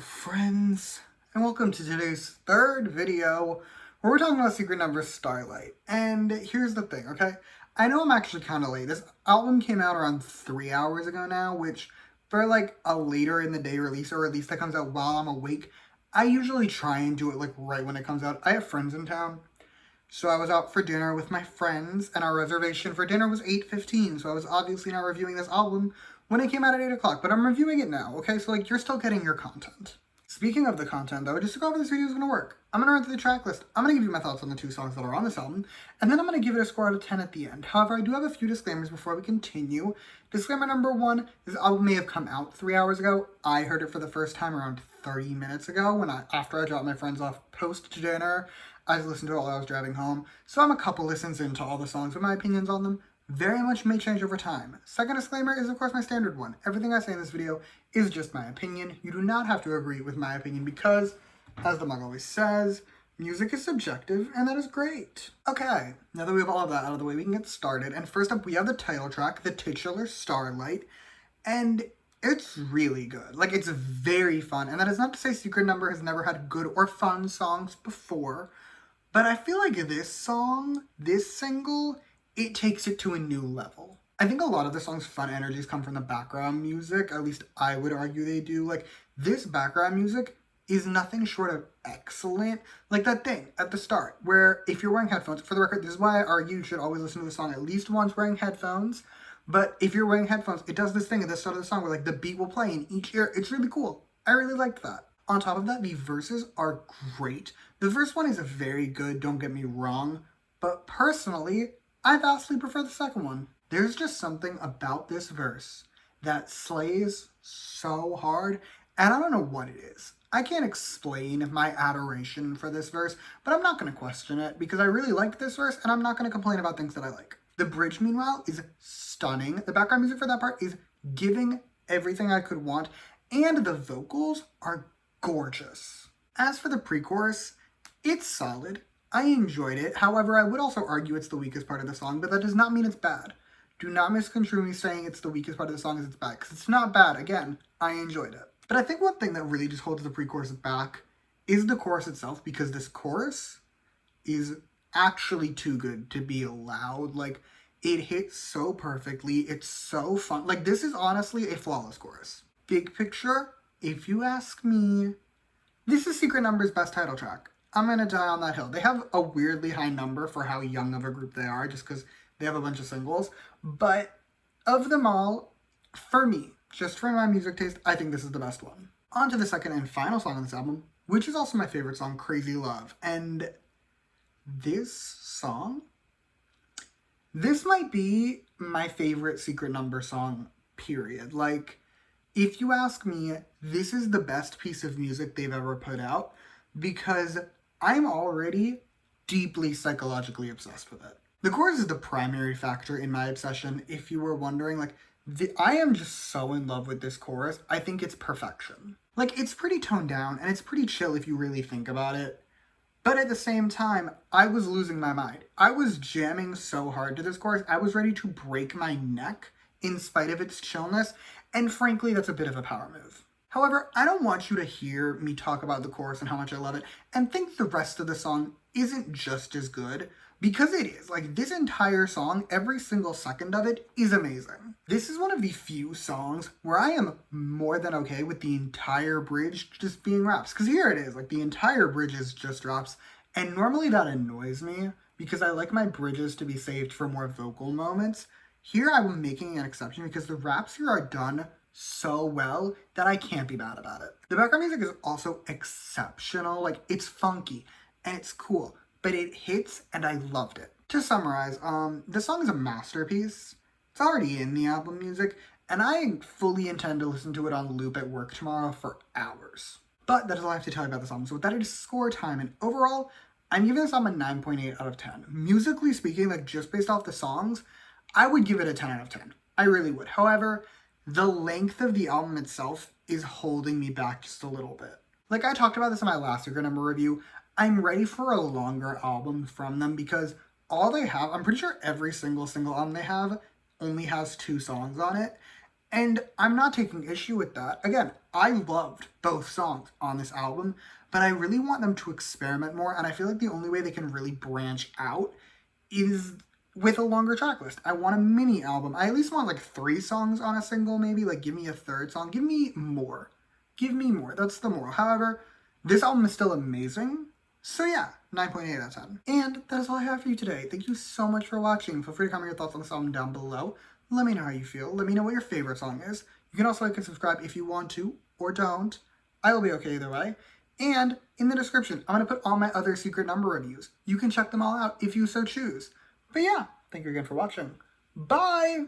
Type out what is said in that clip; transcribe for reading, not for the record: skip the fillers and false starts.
friends, and welcome to today's third video where we're talking about secret number Starlight. And here's the thing, okay? I know I'm actually kind of late. This album came out around 3 hours ago now, which for like a later in the day release, or at least that comes out while I'm awake, I usually try and do it like right when it comes out. I have friends in town, so I was out for dinner with my friends, and our reservation for dinner was 8:15, so I was obviously not reviewing this album when it came out at 8 o'clock, but I'm reviewing it now, okay? So, like, you're still getting your content. Speaking of the content, though, just to go over this video is going to work. I'm going to run through the track list. I'm going to give you my thoughts on the 2 songs that are on this album, and then I'm going to give it a score out of 10 at the end. However, I do have a few disclaimers before we continue. Disclaimer number 1, this album may have come out 3 hours ago. I heard it for the first time around 30 minutes ago after I dropped my friends off post-dinner. I listened to it while I was driving home, so I'm a couple listens into all the songs, but my opinions on them very much may change over time. Second disclaimer is, of course, my standard one. Everything I say in this video is just my opinion. You do not have to agree with my opinion because, as the mug always says, music is subjective, and that is great. Okay, now that we have all of that out of the way, we can get started. And first up, we have the title track, the titular Starlight, and it's really good. Like, it's very fun, and that is not to say Secret Number has never had good or fun songs before, but I feel like this song, this single, it takes it to a new level. I think a lot of the song's fun energies come from the background music, at least I would argue they do. Like, this background music is nothing short of excellent. Like that thing at the start, where if you're wearing headphones, for the record, this is why I argue you should always listen to the song at least once wearing headphones, but if you're wearing headphones, it does this thing at the start of the song where like the beat will play in each ear. It's really cool. I really liked that. On top of that, the verses are great. The first one is very good, don't get me wrong, but personally, I vastly prefer the second one. There's just something about this verse that slays so hard, and I don't know what it is. I can't explain my adoration for this verse, but I'm not going to question it because I really like this verse, and I'm not going to complain about things that I like. The bridge, meanwhile, is stunning. The background music for that part is giving everything I could want, and the vocals are gorgeous. As for the pre-chorus, it's solid. I enjoyed it. However, I would also argue it's the weakest part of the song, but that does not mean it's bad. Do not misconstrue me saying it's the weakest part of the song as it's bad, because it's not bad. Again, I enjoyed it. But I think one thing that really just holds the pre-chorus back is the chorus itself, because this chorus is actually too good to be allowed. Like, it hits so perfectly. It's so fun. Like, this is honestly a flawless chorus. Big picture, if you ask me, this is Secret Number's best title track. I'm gonna die on that hill. They have a weirdly high number for how young of a group they are, just because they have a bunch of singles. But of them all, for me, just for my music taste, I think this is the best one. On to the second and final song on this album, which is also my favorite song, Crazy Love. And this song, this might be my favorite Secret Number song, period. Like, if you ask me, this is the best piece of music they've ever put out, because I'm already deeply psychologically obsessed with it. The chorus is the primary factor in my obsession. If you were wondering, like, I am just so in love with this chorus. I think it's perfection. Like, it's pretty toned down, and it's pretty chill if you really think about it. But at the same time, I was losing my mind. I was jamming so hard to this chorus, I was ready to break my neck in spite of its chillness, and frankly, that's a bit of a power move. However, I don't want you to hear me talk about the chorus and how much I love it and think the rest of the song isn't just as good, because it is. Like, this entire song, every single second of it is amazing. This is one of the few songs where I am more than okay with the entire bridge just being raps. Because here it is, like, the entire bridge is just raps, and normally that annoys me because I like my bridges to be saved for more vocal moments. Here I'm making an exception because the raps here are done so well that I can't be mad about it. The background music is also exceptional. Like, it's funky and it's cool, but it hits and I loved it. To summarize, this song is a masterpiece. It's already in the album music, and I fully intend to listen to it on loop at work tomorrow for hours. But that is all I have to tell you about this album. So with that, it is score time, and overall, I'm giving this album a 9.8 out of 10. Musically speaking, like, just based off the songs, I would give it a 10 out of 10. I really would. However, the length of the album itself is holding me back just a little bit. Like, I talked about this in my last Secret Number review, I'm ready for a longer album from them because all they have, I'm pretty sure every single album they have only has 2 songs on it. And I'm not taking issue with that. Again, I loved both songs on this album, but I really want them to experiment more, and I feel like the only way they can really branch out is with a longer track list. I want a mini album. I at least want like 3 songs on a single, maybe. Like, give me a third song. Give me more. Give me more. That's the moral. However, this album is still amazing. So yeah, 9.8 out of 10. And that is all I have for you today. Thank you so much for watching. Feel free to comment your thoughts on this album down below. Let me know how you feel. Let me know what your favorite song is. You can also like and subscribe if you want to, or don't. I will be okay either way. And in the description, I'm going to put all my other secret number reviews. You can check them all out if you so choose. But yeah, thank you again for watching. Bye!